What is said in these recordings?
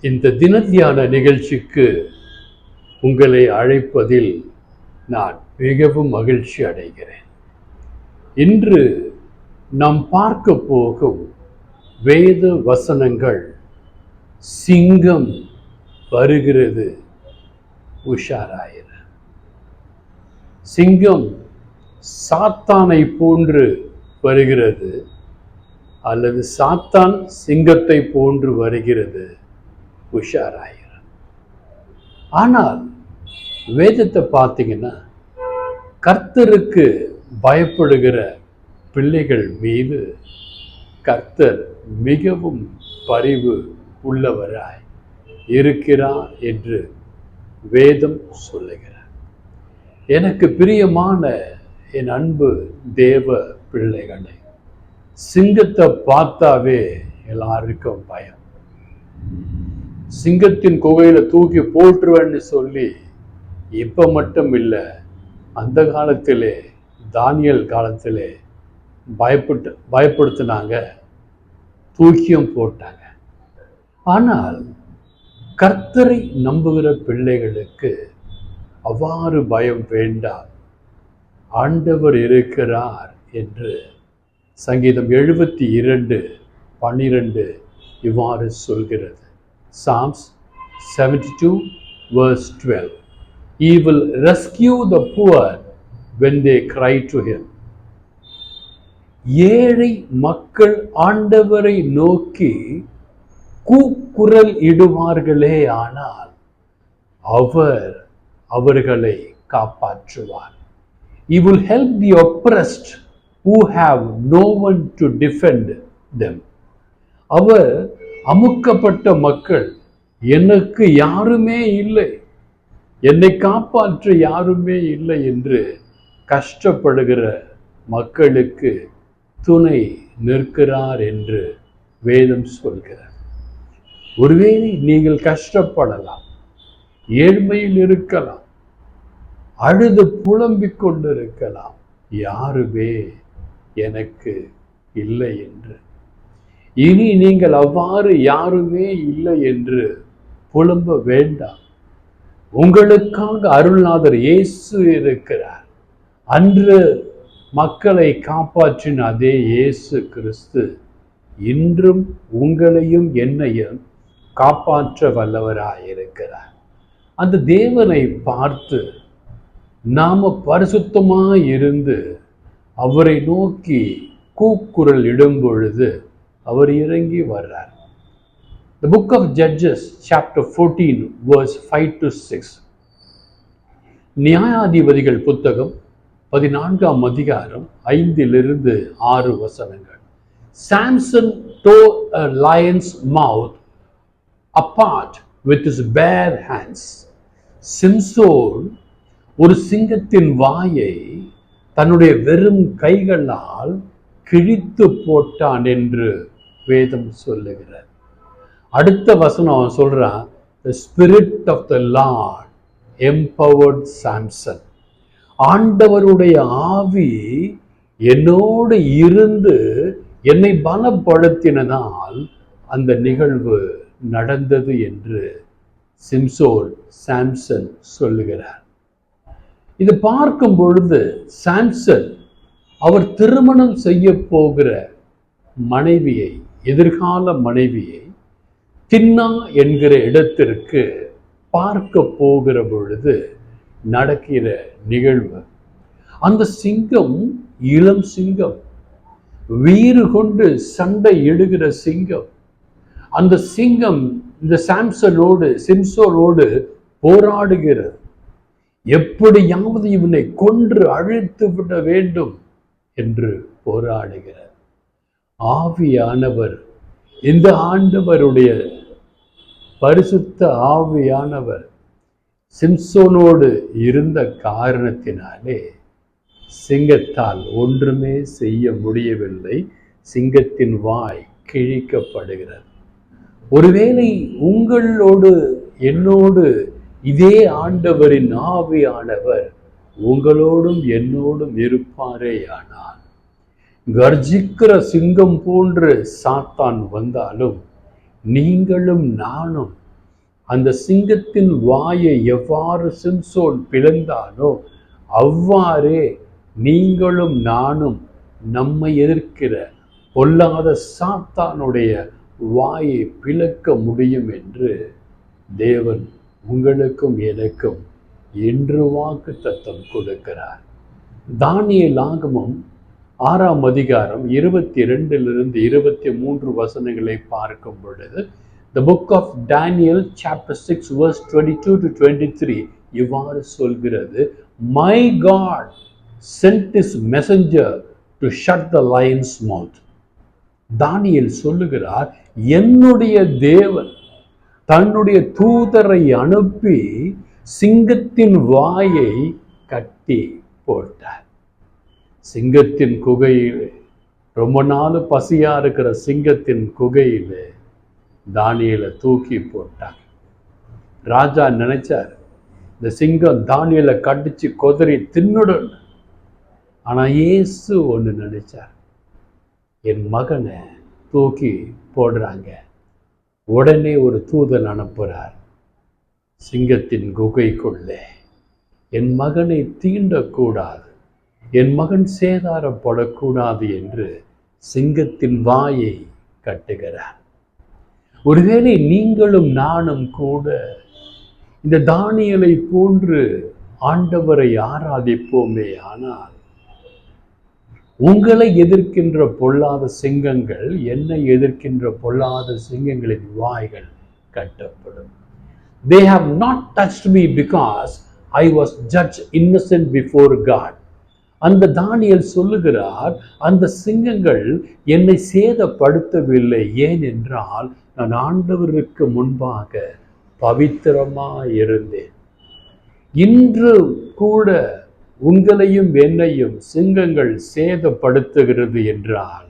இந்த தினத்தியான நிகழ்ச்சிக்கு உங்களை அழைப்பதில் நான் மிகவும் மகிழ்ச்சி அடைகிறேன். இன்று நாம் பார்க்க போகும் வேத வசனங்கள், சிங்கம் வருகிறது, உஷாராயிர. சிங்கம் சாத்தானை போன்று வருகிறது அல்லது சாத்தான் சிங்கத்தை போன்று வருகிறது, உஷாராயிர. ஆனால் வேதத்தை பார்த்தீங்கன்னா, கர்த்தருக்கு பயப்படுகிற பிள்ளைகள் மீது கர்த்தர் மிகவும் பரிவு உள்ளவராய் இருக்கிறார் என்று வேதம் சொல்லுகிறார். எனக்கு பிரியமான என் அன்பு தேவ பிள்ளைகளே, சிங்கத்தை பார்த்தாவே எல்லாருக்கும் பயம். சிங்கத்தின் குகையில தூக்கி போட்டுருவேன்னு சொல்லி இப்ப மட்டும் இல்லை, அந்த காலத்திலே தானியல் காலத்திலே பயப்படுத்தினாங்க, தூக்கியும் போட்டாங்க. ஆனால் கர்த்தரை நம்புகிற பிள்ளைகளுக்கு அவ்வாறு பயம் வேண்டாம், ஆண்டவர் இருக்கிறார் என்று சங்கீதம் 72:12 இவ்வாறு சொல்கிறது. Psalms 72 verse 12. He will rescue the poor when they cry to him. ஏழை மக்கள் ஆண்டவரை நோக்கி கூக்குரல் இடுவார்களே, ஆனால் அவர் அவர்களை காப்பாற்றுவார். He will help the oppressed who have no one to defend them. அவர் அமுக்கப்பட்ட மக்கள், எனக்கு யாருமே இல்லை, என்னை காப்பாற்ற யாருமே இல்லை என்று கஷ்டப்படுகிற மக்களுக்கு துணை நிற்கிறார் என்று வேதம் சொல்கிறார். ஒருவேளை நீங்கள் கஷ்டப்படலாம், ஏழ்மையில் இருக்கலாம், அழுது புலம்பிக் கொண்டிருக்கலாம், யாருமே எனக்கு இல்லை என்று. இனி நீங்கள் அவ்வாறு யாருமே இல்லை என்று புலம்ப வேண்டாம். உங்களுக்காக அருள்நாதர் இயேசு இருக்கிறார். அன்று மக்களை காப்பாற்றின அதே இயேசு கிறிஸ்து இன்றும் உங்களையும் என்னையும் காப்பாற்ற வல்லவராயிருக்கிறார். அந்த தேவனை பார்த்து நாம பரிசுத்தமாய் இருந்து அவரை நோக்கி கூக்குரல் இடும் பொழுது அவர் இறங்கி வர்றார். The book of Judges chapter 14 verse 5-6. நியாயாதிபதிகள் புத்தகம் 14ஆம் அதிகாரம் 5-6 வசனங்கள். Samson tore a lion's mouth apart with his bare hands. Samson ஒரு சிங்கத்தின் வாயை தன்னுடைய வெறும் கைகளால் கிழித்து போட்டான் என்று வேதம் சொல்லுகிறார். அடுத்த வசனம் சொல்றான், the spirit of the Lord empowered Samson. ஆண்டவருடைய ஆவி என்னோடு இருந்து என்னை பலப்படுத்தினதால் அந்த நிகழ்வு நடந்தது என்று சாம்சன் சொல்லுகிறார். இது பார்க்கும் பொழுது சாம்சன் அவர் திருமணம் செய்ய போகிற மனைவியை, எதிர்கால மனைவியை தின்னா என்கிற இடத்திற்கு பார்க்க போகிற பொழுது நடக்கிற நிகழ்வு. அந்த சிங்கம் இளம் சிங்கம், வீறு கொண்டு சண்டை இடுகிற சிங்கம். அந்த சிங்கம் இந்த சிம்சோனோடு போராடுகிறது. எப்படியாவது இவனை கொன்று அழித்து விட வேண்டும் என்று போராடுகிறார். ஆவியானவர், இந்த ஆண்டவருடைய பரிசுத்த ஆவியானவர் சிம்சோனோடு இருந்த காரணத்தினாலே சிங்கத்தால் ஒன்றுமே செய்ய முடியவில்லை. சிங்கத்தின் வாய் கிழிக்கப்படுகிறது. ஒருவேளை உங்களோடு என்னோடு இதே ஆண்டவரின் ஆவியானவர் உங்களோடும் என்னோடும் இருப்பாரேயானால், கர்ஜிக்கிற சிங்கம் போன்று சாத்தான் வந்தாலும் நீங்களும் நானும் அந்த சிங்கத்தின் வாயை எவ்வாறு சிம்சோன் பிளந்தானோ அவ்வாறே நீங்களும் நானும் நம்மை எதிர்க்கிற பொல்லாத சாத்தானுடைய வாயை பிளக்க முடியும் என்று தேவன் உங்களுக்கும் எனக்கும் இன்று வாக்கு தத்தம் கொடுக்கிறார். தானியேல் ஆகமம் 6ஆம் அதிகாரம் 22 23 வசனங்களை பார்க்கும் பொழுது The book of Daniel chapter 6 verse 22 to 23 இவ்வாறு சொல்கிறது, My God sent his messenger to shut the lion's mouth. தானியேல் சொல்லுகிறார், என்னுடைய தேவன் தன்னுடைய தூதரை அனுப்பி சிங்கத்தின் வாயை கட்டி போட்டார். சிங்கத்தின் குகையிலே, ரொம்ப நாள் பசியா இருக்கிற சிங்கத்தின் குகையிலே தானியேலை தூக்கி போட்டார். ராஜா நினைச்சார் இந்த சிங்கம் தானியேலை கடிச்சு கொதறி தின்னுடும். ஆனா இயேசு ஒன்று நினைச்சார், என் மகனை தூக்கி போடுறாங்க. உடனே ஒரு தூதன் அனுப்புகிறார் சிங்கத்தின் குகைக்குள்ளே. என் மகனை தீண்டக்கூடாது, என் மகன் சேதாரப்படக்கூடாது என்று சிங்கத்தின் வாயை கட்டுகிறார். ஒருவேளை நீங்களும் நானும் கூட இந்த தானியேலை போன்று ஆண்டவரை ஆராதிப்போமே ஆனால் உங்களை எதிர்க்கின்ற பொல்லாத சிங்கங்கள், என்னை எதிர்க்கின்ற பொல்லாத சிங்கங்களின் வாய்கள் கட்டப்படும். They have not touched me because I was judged innocent before God. அந்த தானியேல் சொல்லுகிறார், அந்த சிங்கங்கள் என்னை சேதப்படுத்தவில்லை. ஏனென்றால் நான் ஆண்டவருக்கு முன்பாக பவித்திரமாய் இருந்தேன். இன்று கூட உங்களையும் என்னையும் சிங்கங்கள் சேதப்படுத்துகிறது என்றால்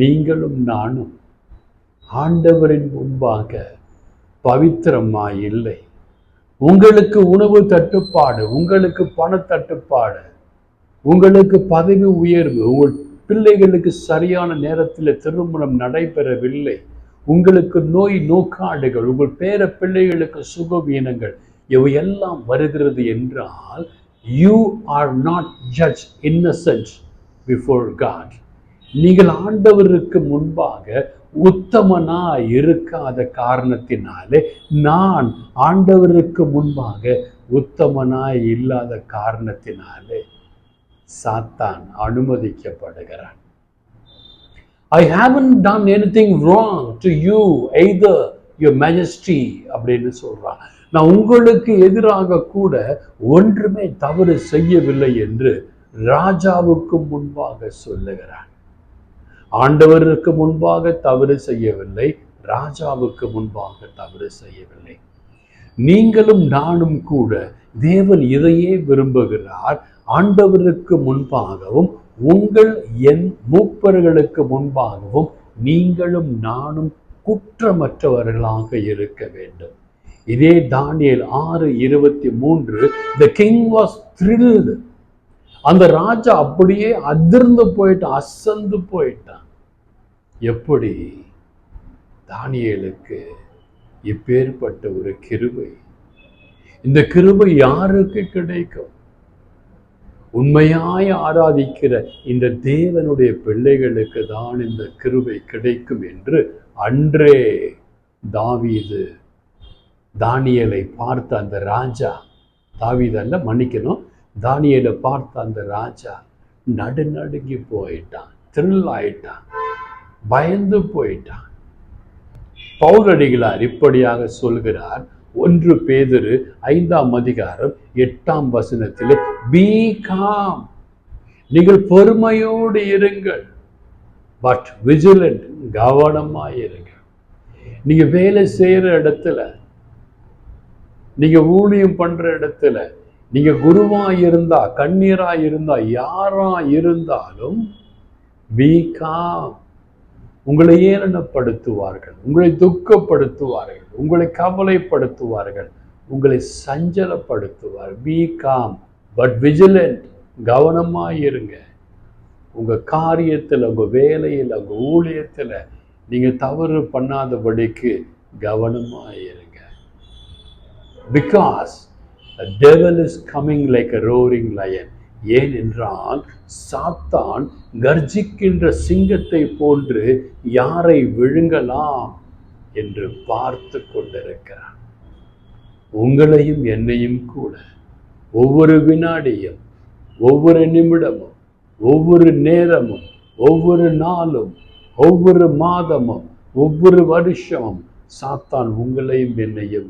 நீங்களும் நானும் ஆண்டவரின் முன்பாக பவித்திரமாய் இல்லை. உங்களுக்கு உணவு தட்டுப்பாடு, உங்களுக்கு பண தட்டுப்பாடு, உங்களுக்கு பதவி உயர்வு, உங்கள் பிள்ளைகளுக்கு சரியான நேரத்தில் திருமணம் நடைபெறவில்லை, உங்களுக்கு நோய் நோக்காடுகள், உங்கள் பேர பிள்ளைகளுக்கு சுகவீனங்கள், இவையெல்லாம் வருகிறது என்றால் you are not judged innocent before God. நீங்கள் ஆண்டவருக்கு முன்பாக உத்தமனாய் இருக்காத காரணத்தினாலே, நான் ஆண்டவருக்கு முன்பாக உத்தமனாய் இல்லாத காரணத்தினாலே சாத்தான் அனுமதிக்கப்படுகிறான். I haven't done anything wrong to you either your majesty அப்படின்னு சொல்றான். நான் உங்களுக்கு எதிராக கூட ஒன்றுமே தவறு செய்யவில்லை என்று ராஜாவுக்கு முன்பாக சொல்லுகிறான். ஆண்டவருக்கு முன்பாக தவறு செய்யவில்லை, ராஜாவுக்கு முன்பாக தவறு செய்யவில்லை. நீங்களும் நானும் கூட தேவன் இதையே விரும்புகிறார். ஆண்டவருக்கு முன்பாகவும் உங்கள் என் மூப்பர்களுக்கு முன்பாகவும் நீங்களும் நானும் குற்றமற்றவர்களாக இருக்க வேண்டும். இதே தானியேல் 6:23 the king was thrilled. அந்த ராஜா அப்படியே அதிர்ந்து போயிட்டான், அசந்து போயிட்டான். எப்படி தானியேலுக்கு இப்பேற்பட்ட ஒரு கிருபை? இந்த கிருபை யாருக்கு கிடைக்கும்? உண்மையாய் ஆராதிக்கிற இந்த தேவனுடைய பிள்ளைகளுக்கு தான் இந்த கிருபை கிடைக்கும் என்று அன்றே தாவீது தானியேலை பார்த்த அந்த ராஜா, தாவீதல்ல மன்னிக்கணும், தானியேலை பார்த்த அந்த ராஜா நடுநடுங்கி போயிட்டான், த்ரில் ஆயிட்டான், பயந்து போயிட்டான். பவுலடிகளார் இப்படியாக சொல்கிறார், 1 பேதுரு 5ஆம் அதிகாரம் 8ஆம் வசனத்திலே, பி காம், நீங்கள் பொறுமையோடு இருங்கள், பட் விஜிலண்ட், கவனமாயிருங்கள். நீங்க வேலை செய்யற இடத்துல, நீங்க ஊழியம் பண்ற இடத்துல, நீங்க குருவா இருந்தா, கண்ணீரா இருந்தா, யாரா இருந்தாலும் பி காம். உங்களை ஏளனப்படுத்துவார்கள், உங்களை துக்கப்படுத்துவார்கள், உங்களை கவலைப்படுத்துவார்கள், உங்களை சஞ்சலப்படுத்துவார்கள். பி காம் பட் விஜிலண்ட், கவனமாயிருங்க. உங்க காரியத்தில், உங்க வேலையில், உங்க ஊழியத்தில் நீங்க தவறு பண்ணாதபடிக்கு கவனமாயிருங்க. Because the devil is coming like a roaring lion. ஏனென்றால் சாத்தான் கர்ஜிக்கின்ற சிங்கத்தை போன்று யாரை விழுங்கலாம் என்று பார்த்து கொண்டிருக்கிறான். உங்களையும் என்னையும் கூட ஒவ்வொரு வினாடியும், ஒவ்வொரு நிமிடமும், ஒவ்வொரு நேரமும், ஒவ்வொரு நாளும், ஒவ்வொரு மாதமும், ஒவ்வொரு வருஷமும் சாத்தான் உங்களையும் என்னையும்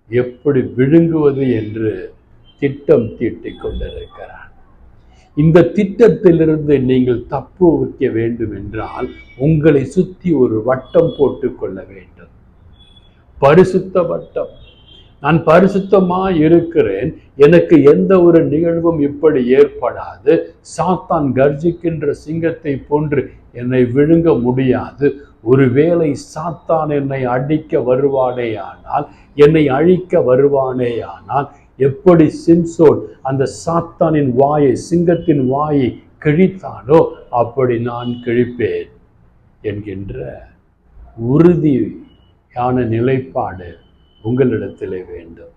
எப்படி விழுங்குவது என்று திட்டம் தீட்டிக் கொண்டிருக்கிறான். இந்த திட்டத்திலிருந்து நீங்கள் தப்பு வைக்க வேண்டும் என்றால் உங்களை சுற்றி ஒரு வட்டம் போட்டுக் கொள்ள வேண்டும். பரிசுத்த வட்டம். நான் பரிசுத்தமாய் இருக்கிறேன், எனக்கு எந்த ஒரு நிகழ்வும் இப்படி ஏற்படாது, சாத்தான் கர்ஜிக்கின்ற சிங்கத்தை போன்று என்னை விழுங்க முடியாது. ஒருவேளை சாத்தான் என்னை அடிக்க வருவானே ஆனால், என்னை அழிக்க வருவானே ஆனால், எப்படி சிம்சோன் அந்த சாத்தானின் வாயை, சிங்கத்தின் வாயை கிழித்தானோ அப்படி நான் கிழிப்பேன் என்கின்ற உறுதியான நிலைப்பாடு உங்களிடத்திலே வேண்டும்.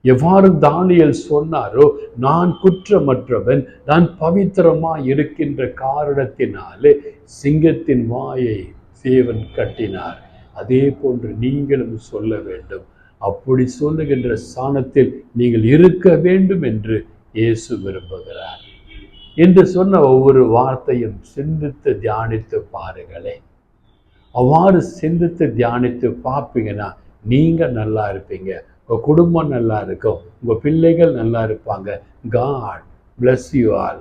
எவ்வாறு தானியேல் சொன்னாரோ, நான் குற்றமற்றவன், நான் பவித்திரமாய் இருக்கின்ற காரணத்தினாலே சிங்கத்தின் வாயை தேவன் கட்டினார். அதே போன்று நீங்களும் சொல்ல வேண்டும். அப்படி சொல்லுகின்ற ஸ்தானத்தில் நீங்கள் இருக்க வேண்டும் என்று இயேசு விரும்புகிறார். என்று சொன்ன ஒவ்வொரு வார்த்தையும் சிந்தித்து தியானித்து பாருங்களேன். அவ்வாறு சிந்தித்து தியானித்து பார்ப்பீங்கன்னா நீங்க நல்லா இருப்பீங்க, உங்க குடும்பம் நல்லா இருக்கும், உங்க பிள்ளைகள் நல்லா இருப்பாங்க. God bless you all.